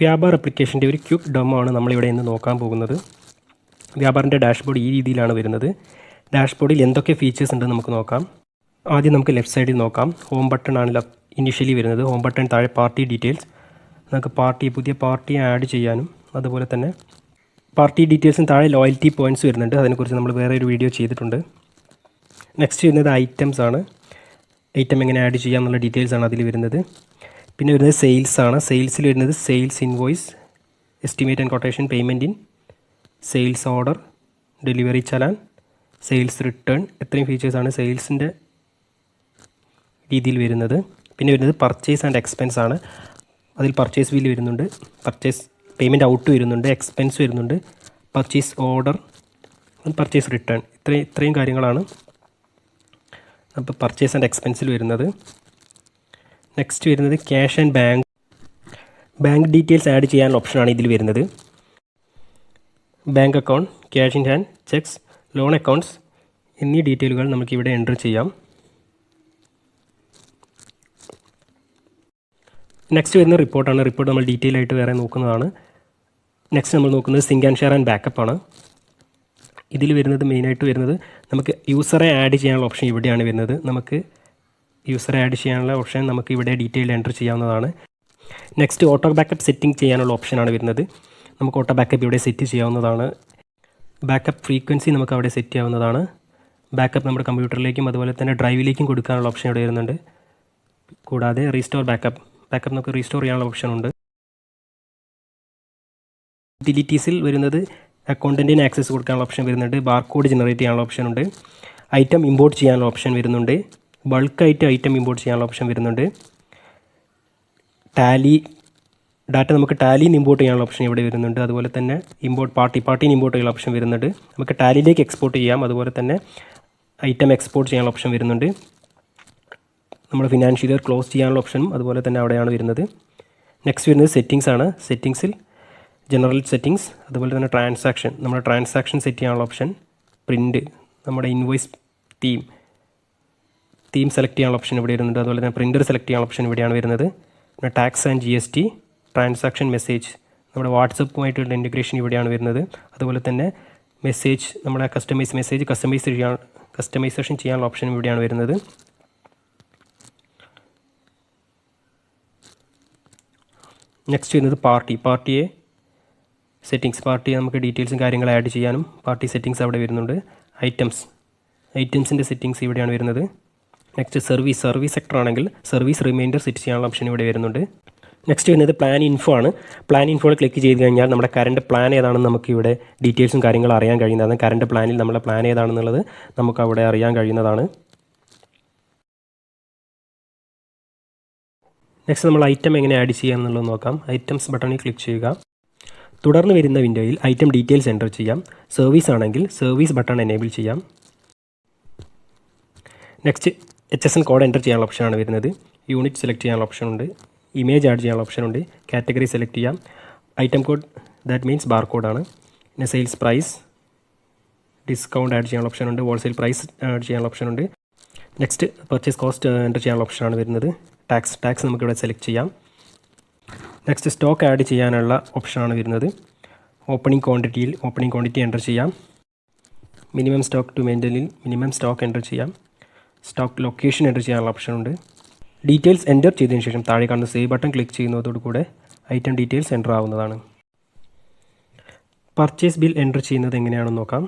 വ്യാപാർ ആപ്ലിക്കേഷൻ്റെ ഒരു quick demo ആണ് നമ്മളിവിടെ ഇന്ന് നോക്കാൻ പോകുന്നത്. വ്യാപാറിൻ്റെ ഡാഷ്ബോർഡ് ഈ രീതിയിലാണ് വരുന്നത്. ഡാഷ്ബോർഡിൽ എന്തൊക്കെ ഫീച്ചേഴ്സ് ഉണ്ടെന്ന് നമുക്ക് നോക്കാം. ആദ്യം നമുക്ക് ലെഫ്റ്റ് സൈഡിൽ നോക്കാം. ഹോം ബട്ടൺ ആണ് ഇനിഷ്യലി വരുന്നത്. ഹോം ബട്ടൺ താഴെ പാർട്ടി ഡീറ്റെയിൽസ്. നമുക്ക് പുതിയ പാർട്ടി ആഡ് ചെയ്യാനും അതുപോലെ തന്നെ പാർട്ടി ഡീറ്റെയിൽസും താഴെ ലോയൽറ്റി പോയിൻറ്റ്സ് വരുന്നുണ്ട്. അതിനെക്കുറിച്ച് നമ്മൾ വേറെ ഒരു വീഡിയോ ചെയ്തിട്ടുണ്ട്. നെക്സ്റ്റ് വരുന്നത് ഐറ്റംസ് ആണ്. ഐറ്റം എങ്ങനെ ആഡ് ചെയ്യാം എന്നുള്ള ഡീറ്റെയിൽസ് ആണ് അതിൽ വരുന്നത്. പിന്നെ വരുന്നത് സെയിൽസ് ആണ്. സെയിൽസിൽ വരുന്നത് sales invoice, estimate and quotation, payment in, sales order, delivery challan, sales return. ഇത്രയും ഫീച്ചേഴ്സാണ് സെയിൽസിൻ്റെ രീതിയിൽ വരുന്നത്. പിന്നെ വരുന്നത് പർച്ചേസ് ആൻഡ് എക്സ്പെൻസ് ആണ്. അതിൽ പർച്ചേസ് ബില്ല് വരുന്നുണ്ട്, പർച്ചേസ് പേയ്മെൻറ്റ് ഔട്ട് വരുന്നുണ്ട്, എക്സ്പെൻസ് വരുന്നുണ്ട്, പർച്ചേസ് ഓർഡർ, പർച്ചേസ് റിട്ടേൺ. ഇത്രയും കാര്യങ്ങളാണ് അപ്പോൾ പർച്ചേസ് ആൻഡ് എക്സ്പെൻസിൽ വരുന്നത്. നെക്സ്റ്റ് വരുന്നത് cash and bank details add ചെയ്യാനുള്ള ഓപ്ഷനാണ് ഇതിൽ വരുന്നത്. Bank account, cash in hand, cheques, loan accounts എന്നീ ഡീറ്റെയിലുകൾ നമുക്കിവിടെ എൻ്റർ ചെയ്യാം. നെക്സ്റ്റ് വരുന്ന റിപ്പോർട്ടാണ്. റിപ്പോർട്ട് നമ്മൾ ഡീറ്റെയിൽ ആയിട്ട് വേറെ നോക്കുന്നതാണ്. നെക്സ്റ്റ് നമ്മൾ നോക്കുന്നത് sync and share and backup ആണ്. ഇതിൽ വരുന്നത് മെയിനായിട്ട് വരുന്നത് നമുക്ക് യൂസറെ ആഡ് ചെയ്യാനുള്ള ഓപ്ഷൻ ഇവിടെയാണ് വരുന്നത്. നമുക്ക് യൂസറെ ആഡ് ചെയ്യാനുള്ള ഓപ്ഷൻ നമുക്ക് ഇവിടെ ഡീറ്റെയിൽ എൻ്റർ ചെയ്യാവുന്നതാണ്. നെക്സ്റ്റ് ഓട്ടോ ബാക്കപ്പ് സെറ്റിംഗ് ചെയ്യാനുള്ള ഓപ്ഷനാണ് വരുന്നത്. നമുക്ക് ഓട്ടോ ബാക്കപ്പ് ഇവിടെ സെറ്റ് ചെയ്യാവുന്നതാണ്. ബാക്കപ്പ് ഫ്രീക്വൻസി നമുക്ക് അവിടെ സെറ്റ് ചെയ്യാവുന്നതാണ്. ബാക്കപ്പ് നമ്മുടെ കമ്പ്യൂട്ടറിലേക്കും അതുപോലെ തന്നെ ഡ്രൈവിലേക്കും കൊടുക്കാനുള്ള ഓപ്ഷൻ ഇവിടെ വരുന്നുണ്ട്. കൂടാതെ റീസ്റ്റോർ ബാക്കപ്പ് നമുക്ക് റീസ്റ്റോർ ചെയ്യാനുള്ള ഓപ്ഷൻ ഉണ്ട്. യൂട്ടിലിറ്റീസിൽ വരുന്നത് അക്കൗണ്ടൻറ്റിന് ആക്സസ് കൊടുക്കാനുള്ള ഓപ്ഷൻ വരുന്നുണ്ട്. ബാർകോഡ് ജനറേറ്റ് ചെയ്യാനുള്ള ഓപ്ഷൻ ഉണ്ട്. ഐറ്റം ഇമ്പോർട്ട് ചെയ്യാനുള്ള ഓപ്ഷൻ വരുന്നുണ്ട്. ബൾക്കായിട്ട് ഐറ്റം ഇമ്പോർട്ട് ചെയ്യാനുള്ള ഓപ്ഷൻ വരുന്നുണ്ട്. ഡാറ്റ നമുക്ക് ടാലിന്ന് ഇമ്പോർട്ട് ചെയ്യാനുള്ള ഓപ്ഷൻ ഇവിടെ വരുന്നുണ്ട്. അതുപോലെ തന്നെ പാർട്ടീന് ഇമ്പോർട്ട് ചെയ്യാനുള്ള ഓപ്ഷൻ വരുന്നുണ്ട്. നമുക്ക് ടാലിയിലേക്ക് എക്സ്പോർട്ട് ചെയ്യാം. അതുപോലെ തന്നെ ഐറ്റം എക്സ്പോർട്ട് ചെയ്യാനുള്ള ഓപ്ഷൻ വരുന്നുണ്ട്. നമ്മുടെ ഫിനാൻഷ്യൽ ഇയർ ക്ലോസ് ചെയ്യാനുള്ള ഓപ്ഷനും അതുപോലെ തന്നെ അവിടെയാണ് വരുന്നത്. നെക്സ്റ്റ് വരുന്നത് സെറ്റിംഗ്സ് ആണ്. സെറ്റിംഗ്സിൽ ജനറൽ സെറ്റിംഗ്സ്, അതുപോലെ തന്നെ നമ്മുടെ ട്രാൻസാക്ഷൻ സെറ്റ് ചെയ്യാനുള്ള ഓപ്ഷൻ, പ്രിൻറ്റ്, നമ്മുടെ ഇൻവോയ്സ് തീം സെലക്ട് ചെയ്യാനുള്ള ഓപ്ഷൻ ഇവിടെ വരുന്നുണ്ട്. അതുപോലെ തന്നെ പ്രിൻ്റർ സെലക്ട് ചെയ്യാനുള്ള ഓപ്ഷൻ ഇവിടെയാണ് വരുന്നത്. പിന്നെ tax and GST, transaction message, നമ്മുടെ വാട്സപ്പുമായിട്ടുള്ള ഇൻറ്റഗ്രേഷൻ ഇവിടെയാണ് വരുന്നത്. അതുപോലെ തന്നെ മെസ്സേജ്, നമ്മുടെ കസ്റ്റമൈസേഷൻ ചെയ്യാനുള്ള ഓപ്ഷൻ ഇവിടെയാണ് വരുന്നത്. നെക്സ്റ്റ് വരുന്നത് പാർട്ടിയെ സെറ്റിംഗ്സ്. നമുക്ക് ഡീറ്റെയിൽസും കാര്യങ്ങളും ആഡ് ചെയ്യാനും പാർട്ടി സെറ്റിംഗ്സ് അവിടെ വരുന്നുണ്ട്. ഐറ്റംസിൻ്റെ സെറ്റിംഗ്സ് ഇവിടെയാണ് വരുന്നത്. നെക്സ്റ്റ് സർവീസ് സെക്ടർ ആണെങ്കിൽ സർവീസ് റിമൈൻഡർ സെറ്റ് ചെയ്യാനുള്ള ഓപ്ഷൻ ഇവിടെ വരുന്നുണ്ട്. നെക്സ്റ്റ് വരുന്നത് പ്ലാൻ ഇൻഫോ ആണ്. പ്ലാൻ ഇൻഫോയിൽ ക്ലിക്ക് ചെയ്ത് കഴിഞ്ഞാൽ നമ്മുടെ കറണ്ട് പ്ലാൻ ഏതാണെന്ന് നമുക്ക് ഇവിടെ ഡീറ്റെയിൽസും കാര്യങ്ങളും അറിയാൻ കഴിയുന്നതാണ്. കറണ്ട് പ്ലാനിൽ നമ്മുടെ പ്ലാൻ ഏതാണെന്നുള്ളത് നമുക്ക് അവിടെ അറിയാൻ കഴിയുന്നതാണ്. നെക്സ്റ്റ് നമ്മൾ ഐറ്റം എങ്ങനെ ആഡ് ചെയ്യാം എന്നുള്ളത് നോക്കാം. ഐറ്റംസ് ബട്ടണിൽ ക്ലിക്ക് ചെയ്യുക. തുടർന്ന് വരുന്ന വിൻഡോയിൽ ഐറ്റം ഡീറ്റെയിൽസ് എൻ്റർ ചെയ്യാം. സർവീസ് ആണെങ്കിൽ സർവീസ് ബട്ടൺ എനേബിൾ ചെയ്യാം. നെക്സ്റ്റ് HSN കോഡ് എൻ്റർ ചെയ്യാനുള്ള ഓപ്ഷനാണ് വരുന്നത്. യൂണിറ്റ് സെലക്ട് ചെയ്യാനുള്ള ഓപ്ഷൻ ഉണ്ട്. ഇമേജ് ആഡ് ചെയ്യാനുള്ള ഓപ്ഷൻ ഉണ്ട്. കാറ്റഗറി സെലക്ട് ചെയ്യാം. ഐറ്റം കോഡ് ദാറ്റ് മീൻസ് ബാർകോഡാണ്. പിന്നെ സെയിൽസ് പ്രൈസ്, ഡിസ്കൗണ്ട് ആഡ് ചെയ്യാനുള്ള ഓപ്ഷൻ ഉണ്ട്. ഹോൾസെയിൽ പ്രൈസ് ആഡ് ചെയ്യാനുള്ള ഓപ്ഷൻ ഉണ്ട്. നെക്സ്റ്റ് പർച്ചേസ് കോസ്റ്റ് എൻ്റർ ചെയ്യാനുള്ള ഓപ്ഷനാണ് വരുന്നത്. ടാക്സ് നമുക്കിവിടെ സെലക്ട് ചെയ്യാം. നെക്സ്റ്റ് സ്റ്റോക്ക് ആഡ് ചെയ്യാനുള്ള ഓപ്ഷനാണ് വരുന്നത്. ഓപ്പണിംഗ് ക്വാണ്ടിറ്റി എൻ്റർ ചെയ്യാം. മിനിമം സ്റ്റോക്ക് ടു മെയിൻ്റെയിനിൽ മിനിമം സ്റ്റോക്ക് എൻ്റർ ചെയ്യാം. സ്റ്റോക്ക് ലൊക്കേഷൻ എൻ്റർ ചെയ്യാനുള്ള ഓപ്ഷൻ ഉണ്ട്. ഡീറ്റെയിൽസ് എൻ്റർ ചെയ്തതിന് ശേഷം താഴെ കാണുന്ന സേവ് ബട്ടൺ ക്ലിക്ക് ചെയ്യുന്നതോടുകൂടെ ഐറ്റം ഡീറ്റെയിൽസ് എൻ്റർ ആവുന്നതാണ്. പർച്ചേസ് ബിൽ എൻ്റർ ചെയ്യുന്നത് എങ്ങനെയാണെന്ന് നോക്കാം.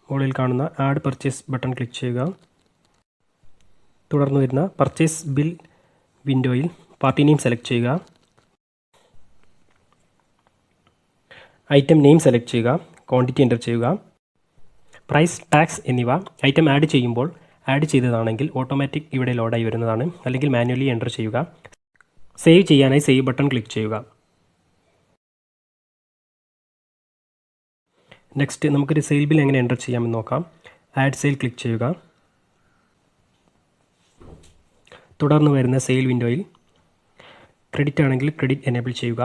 മുകളിൽ കാണുന്ന ആഡ് പർച്ചേസ് ബട്ടൺ ക്ലിക്ക് ചെയ്യുക. തുടർന്ന് വരുന്ന പർച്ചേസ് ബിൽ വിൻഡോയിൽ പാർട്ടി നെയിം സെലക്ട് ചെയ്യുക. ഐറ്റം നെയിം സെലക്ട് ചെയ്യുക. ക്വാണ്ടിറ്റി എൻ്റർ ചെയ്യുക. പ്രൈസ്, ടാക്സ് എന്നിവ ഐറ്റം ആഡ് ചെയ്യുമ്പോൾ ആഡ് ചെയ്തതാണെങ്കിൽ ഓട്ടോമാറ്റിക് ഇവിടെ ലോഡായി വരുന്നതാണ്. അല്ലെങ്കിൽ മാനുവലി എൻ്റർ ചെയ്യുക. സേവ് ചെയ്യാനായി സേവ് ബട്ടൺ ക്ലിക്ക് ചെയ്യുക. നെക്സ്റ്റ് നമുക്കൊരു സെയിൽ ബിൽ എങ്ങനെ എൻ്റർ ചെയ്യാമെന്ന് നോക്കാം. ആഡ് സെയിൽ ക്ലിക്ക് ചെയ്യുക. തുടർന്ന് വരുന്ന സെയിൽ വിൻഡോയിൽ ക്രെഡിറ്റ് ആണെങ്കിൽ ക്രെഡിറ്റ് എനേബിൾ ചെയ്യുക.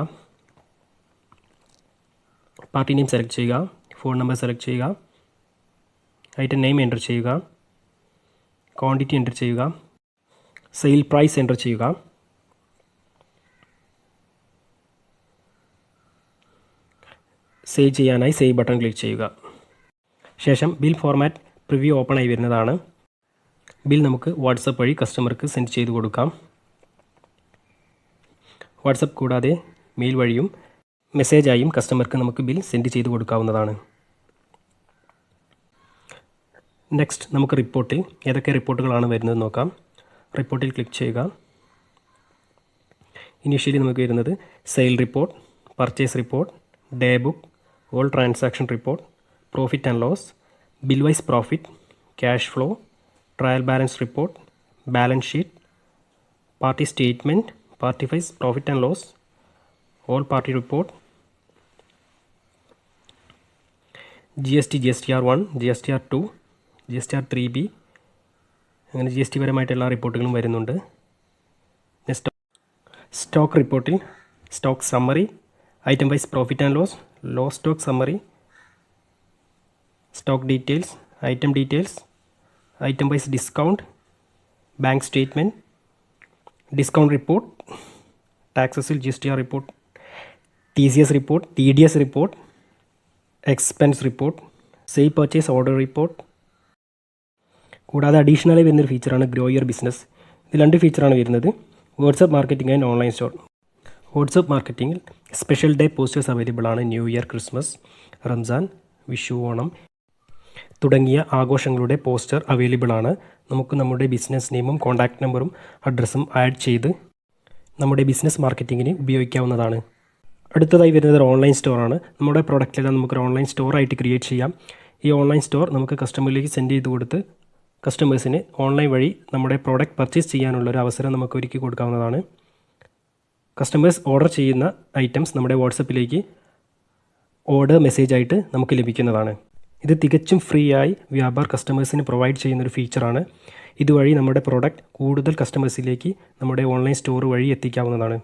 പാർട്ടി നെയിം സെലക്ട് ചെയ്യുക. ഫോൺ നമ്പർ സെലക്ട് ചെയ്യുക. ഐറ്റം നെയിം എൻ്റർ ചെയ്യുക. ക്വാണ്ടിറ്റി എൻ്റർ ചെയ്യുക. സെയിൽ പ്രൈസ് എൻ്റർ ചെയ്യുക. സേവ് ചെയ്യാനായി സേവ് ബട്ടൺ ക്ലിക്ക് ചെയ്യുക. ശേഷം ബിൽ ഫോർമാറ്റ് പ്രിവ്യൂ ഓപ്പൺ ആയി വരുന്നതാണ്. ബിൽ നമുക്ക് വാട്സപ്പ് വഴി കസ്റ്റമർക്ക് സെൻഡ് ചെയ്ത് കൊടുക്കാം. വാട്സപ്പ് കൂടാതെ മെയിൽ വഴിയും മെസ്സേജായും കസ്റ്റമർക്ക് നമുക്ക് ബിൽ സെൻഡ് ചെയ്ത് കൊടുക്കാവുന്നതാണ്. നെക്സ്റ്റ് നമുക്ക് റിപ്പോർട്ടിൽ ഏതൊക്കെ റിപ്പോർട്ടുകളാണ് വരുന്നത് നോക്കാം. റിപ്പോർട്ടിൽ ക്ലിക്ക് ചെയ്യുക. ഇനീഷ്യലി നമുക്ക് വരുന്നത് sale report, purchase report, day book, all transaction report, profit and loss, bill wise profit, cash flow, trial balance report, balance sheet, party statement, party wise profit and loss, all party report, GST, GSTR1, GSTR2, GSTR3B, അങ്ങനെ GST പരമായിട്ട് എല്ലാ റിപ്പോർട്ടുകളും വരുന്നുണ്ട്. Stock റിപ്പോർട്ടിൽ stock summary, item wise profit and loss, low stock summary, stock details, item wise discount, bank statement, discount report, ടാക്സസിൽ GSTR report, TCS report, TDS report, expense report, sale purchase order report. കൂടാതെ അഡീഷണലായി വരുന്നൊരു ഫീച്ചറാണ് grow your business. ഇത് 2 ഫീച്ചറാണ് വരുന്നത്. WhatsApp marketing and online store. WhatsApp മാർക്കറ്റിംഗിൽ special day posters available ആണ്. New year, Christmas, Ramzan, Vishu, Onam തുടങ്ങിയ ആഘോഷങ്ങളുടെ പോസ്റ്റർ അവൈലബിൾ ആണ്. നമുക്ക് നമ്മുടെ ബിസിനസ് നെയിമും കോൺടാക്റ്റ് നമ്പറും അഡ്രസ്സും ആഡ് ചെയ്ത് നമ്മുടെ ബിസിനസ് മാർക്കറ്റിങ്ങിന് ഉപയോഗിക്കാവുന്നതാണ്. അടുത്തതായി വരുന്നത് ഒരു ഓൺലൈൻ സ്റ്റോറാണ്. നമ്മുടെ പ്രോഡക്റ്റിലെല്ലാം നമുക്കൊരു ഓൺലൈൻ സ്റ്റോറായിട്ട് ക്രിയേറ്റ് ചെയ്യാം. ഈ ഓൺലൈൻ സ്റ്റോർ നമുക്ക് കസ്റ്റമറിലേക്ക് സെൻഡ് ചെയ്ത് കൊടുത്ത് കസ്റ്റമേഴ്സിന് ഓൺലൈൻ വഴി നമ്മുടെ പ്രോഡക്റ്റ് പർച്ചേസ് ചെയ്യാനുള്ളൊരു അവസരം നമുക്ക് ഒരുക്കി കൊടുക്കാവുന്നതാണ്. കസ്റ്റമേഴ്സ് ഓർഡർ ചെയ്യുന്ന ഐറ്റംസ് നമ്മുടെ വാട്സപ്പിലേക്ക് ഓർഡർ മെസ്സേജായിട്ട് നമുക്ക് ലഭിക്കുന്നതാണ്. ഇത് തികച്ചും ഫ്രീ ആയി വ്യാപാർ കസ്റ്റമേഴ്സിന് പ്രൊവൈഡ് ചെയ്യുന്നൊരു ഫീച്ചറാണ്. ഇതുവഴി നമ്മുടെ പ്രോഡക്റ്റ് കൂടുതൽ കസ്റ്റമേഴ്സിലേക്ക് നമ്മുടെ ഓൺലൈൻ സ്റ്റോർ വഴി എത്തിക്കാവുന്നതാണ്.